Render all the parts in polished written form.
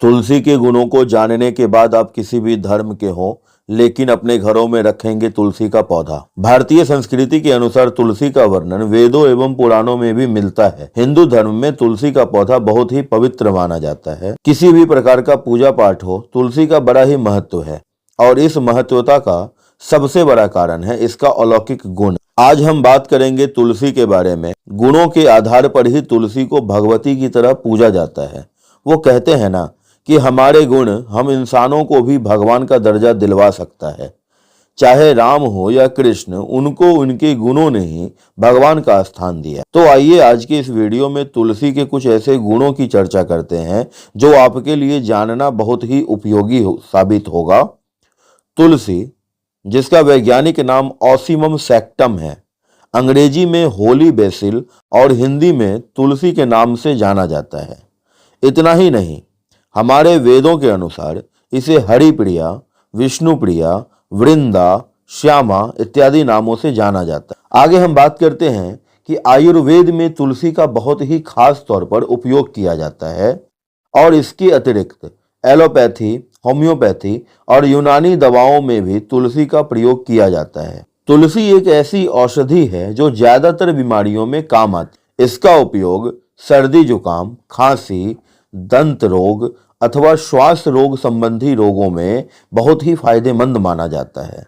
तुलसी के गुणों को जानने के बाद आप किसी भी धर्म के हो लेकिन अपने घरों में रखेंगे तुलसी का पौधा। भारतीय संस्कृति के अनुसार तुलसी का वर्णन वेदों एवं पुराणों में भी मिलता है। हिंदू धर्म में तुलसी का पौधा बहुत ही पवित्र माना जाता है। किसी भी प्रकार का पूजा पाठ हो, तुलसी का बड़ा ही महत्व है और इस महत्वता का सबसे बड़ा कारण है इसका अलौकिक गुण। आज हम बात करेंगे तुलसी के बारे में। गुणों के आधार पर ही तुलसी को भगवती की तरह पूजा जाता है। वो कहते हैं ना कि हमारे गुण हम इंसानों को भी भगवान का दर्जा दिलवा सकता है। चाहे राम हो या कृष्ण, उनको उनके गुणों ने ही भगवान का स्थान दिया। तो आइए आज के इस वीडियो में तुलसी के कुछ ऐसे गुणों की चर्चा करते हैं जो आपके लिए जानना बहुत ही उपयोगी साबित होगा। तुलसी, जिसका वैज्ञानिक नाम ऑसीमम सैक्टम है, अंग्रेजी में होली बेसिल और हिंदी में तुलसी के नाम से जाना जाता है। इतना ही नहीं, हमारे वेदों के अनुसार इसे हरिप्रिया, विष्णुप्रिया, वृंदा, श्यामा इत्यादि नामों से जाना जाता है। आगे हम बात करते हैं कि आयुर्वेद में तुलसी का बहुत ही खास तौर पर उपयोग किया जाता है और इसके अतिरिक्त एलोपैथी, होम्योपैथी और यूनानी दवाओं में भी तुलसी का प्रयोग किया जाता है। तुलसी एक ऐसी औषधि है जो ज्यादातर बीमारियों में काम आती है। इसका उपयोग सर्दी, जुकाम, खांसी, दंत रोग अथवा श्वास रोग संबंधी रोगों में बहुत ही फायदेमंद माना जाता है।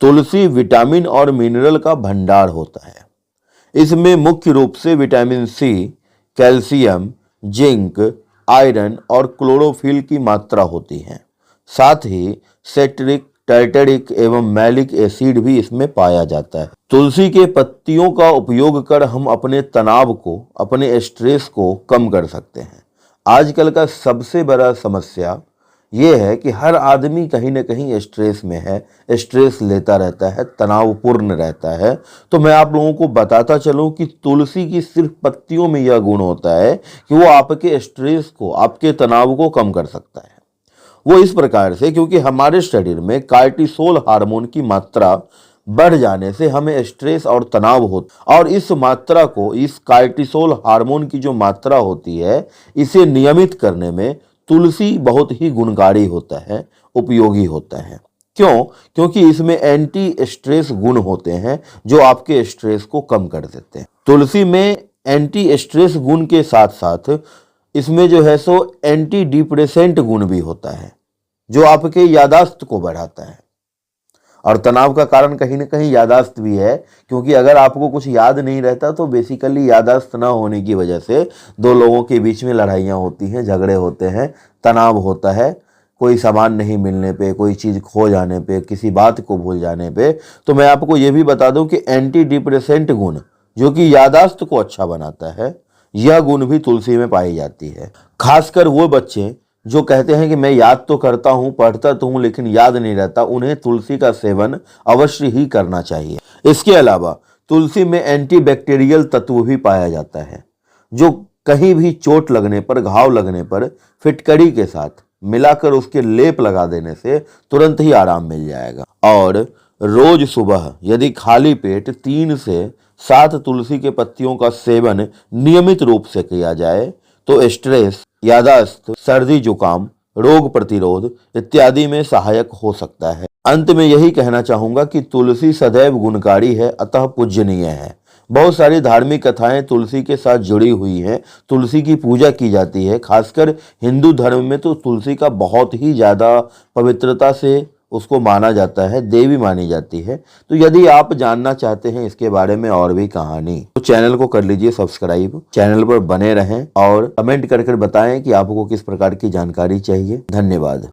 तुलसी विटामिन और मिनरल का भंडार होता है। इसमें मुख्य रूप से vitamin C, calcium, zinc, iron और क्लोरोफिल की मात्रा होती है। साथ ही सेट्रिक, टार्टरिक एवं मैलिक एसिड भी इसमें पाया जाता है। तुलसी के पत्तियों का उपयोग कर हम अपने तनाव को, अपने स्ट्रेस को कम कर सकते हैं। आजकल का सबसे बड़ा समस्या ये है कि हर आदमी कहीं ना कहीं स्ट्रेस में है, स्ट्रेस लेता रहता है, तनावपूर्ण रहता है। तो मैं आप लोगों को बताता चलूं कि तुलसी की सिर्फ पत्तियों में यह गुण होता है कि वो आपके स्ट्रेस को, आपके तनाव को कम कर सकता है। वो इस प्रकार से, क्योंकि हमारे शरीर में कार्टिसोल हार्मोन की मात्रा बढ़ जाने से हमें स्ट्रेस और तनाव होता, और इस मात्रा को, इस कार्टिसोल हार्मोन की जो मात्रा होती है, इसे नियमित करने में तुलसी बहुत ही गुणकारी होता है, उपयोगी होता है। क्यों? क्योंकि इसमें एंटी स्ट्रेस गुण होते हैं जो आपके स्ट्रेस को कम कर देते हैं। तुलसी में एंटी स्ट्रेस गुण के साथ साथ इसमें जो है सो एंटी डिप्रेसेंट गुण भी होता है जो आपके यादाश्त को बढ़ाता है। और तनाव का कारण कहीं ना कहीं यादाश्त भी है, क्योंकि अगर आपको कुछ याद नहीं रहता तो बेसिकली यादाश्त ना होने की वजह से दो लोगों के बीच में लड़ाइयाँ होती हैं, झगड़े होते हैं, तनाव होता है, कोई सामान नहीं मिलने पे, कोई चीज़ खो जाने पे, किसी बात को भूल जाने पे। तो मैं आपको ये भी बता दूं कि एंटी डिप्रेसेंट गुण, जो कि यादाश्त को अच्छा बनाता है, यह गुण भी तुलसी में पाई जाती है। खासकर वो बच्चे जो कहते हैं कि मैं याद तो करता हूँ, पढ़ता तो हूँ, लेकिन याद नहीं रहता, उन्हें तुलसी का सेवन अवश्य ही करना चाहिए। इसके अलावा तुलसी में एंटीबैक्टीरियल तत्व भी पाया जाता है जो कहीं भी चोट लगने पर, घाव लगने पर फिटकरी के साथ मिलाकर उसके लेप लगा देने से तुरंत ही आराम मिल जाएगा। और रोज सुबह यदि खाली पेट 3 से 7 तुलसी के पत्तियों का सेवन नियमित रूप से किया जाए तो स्ट्रेस, यादाश्त, सर्दी, जुकाम, रोग प्रतिरोध इत्यादि में सहायक हो सकता है। अंत में यही कहना चाहूंगा कि तुलसी सदैव गुणकारी है, अतः पूजनीय है। बहुत सारी धार्मिक कथाएं तुलसी के साथ जुड़ी हुई हैं, तुलसी की पूजा की जाती है। खासकर हिंदू धर्म में तो तुलसी का बहुत ही ज़्यादा पवित्रता से उसको माना जाता है, देवी मानी जाती है। तो यदि आप जानना चाहते हैं इसके बारे में और भी कहानी, तो चैनल को कर लीजिए सब्सक्राइब, चैनल पर बने रहें और कमेंट कर बताएं कि आपको किस प्रकार की जानकारी चाहिए। धन्यवाद।